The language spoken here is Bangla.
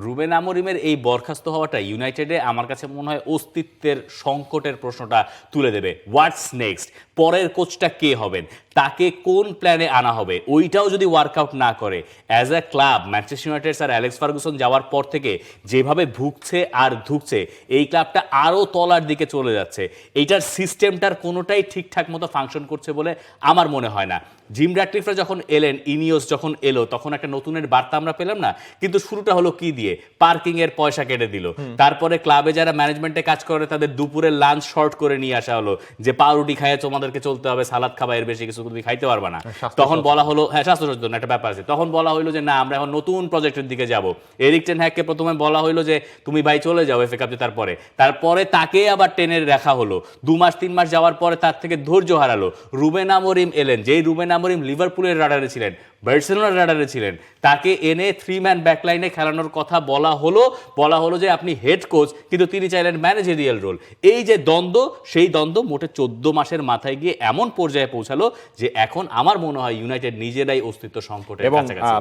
রুবেন আমোরিমের এই বরখাস্ত হওয়াটা ইউনাইটেডে আমার কাছে মনে হয় অস্তিত্বের সংকটের প্রশ্নটা তুলে দেবে। হোয়াটস নেক্সট, পরের কোচটা কে হবেন, তাকে কোন প্ল্যানে আনা হবে, ওইটাও যদি ওয়ার্কআউট না করে, as a club Manchester United sir Alex Ferguson যাওয়ার পর থেকে যেভাবে ভুগছে আর ধুকছে, এই ক্লাবটা আরও তলার দিকে চলে যাচ্ছে। এইটার সিস্টেমটার কোনোটাই ঠিকঠাক মতো ফাংশন করছে বলে আমার মনে হয় না। জিম র্যাটক্লিফরা যখন এলেন, ইনিওস যখন এলো, তখন একটা নতুনের বার্তা আমরা পেলাম না, কিন্তু শুরুটা হলো কি দিয়ে, পার্কিং এর পয়সা কেটে দিল। তারপরে ক্লাবে যারা ম্যানেজমেন্টে কাজ করে তাদের দুপুরের লাঞ্চ শর্ট করে নিয়ে আসা হলো, যে পাউরুটি খাইয়ে তোমাদেরকে চলতে হবে, সালাদ খাবা, এর বেশি কিছু তুমি খাইতে পারবা না। তখন বলা হলো, হ্যাঁ স্বাস্থ্য সচেতন একটা ব্যাপার আছে, তখন বলা হলো যে না আমরা এখন নতুন প্রজেক্টের দিকে যাব। এরিক টেন হ্যাগকে প্রথমে বলা হলো যে তুমি ভাই চলে যাও এফএ কাপ জেতার পরে, তারপরে তাকে আবার টেনে রাখা হলো। 2 মাস 3 মাস যাওয়ার পরে তার থেকে ধৈর্য হারালো। রুবেন আমোরিম এলেন, যেই রুবেন আমোরিম লিভারপুলের রাডারে ছিলেন, বার্সেলোনার রাডারে ছিলেন, তাকে এনে 3 ম্যান ব্যাকলাইনে খেলানোর কথা বলা হলো যে আপনি হেড কোচ, কিন্তু তিনি চাইলেন ম্যানেজেরিয়াল রোল। এই যে দ্বন্দ্ব, সেই দ্বন্দ্ব মোটে 14 মাসের মাথায় গিয়ে এমন পর্যায়ে পৌঁছালো যে এখন আমার মনে হয় ইউনাইটেড নিজেরাই অস্তিত্ব সংকটের এবং কাছাকাছি।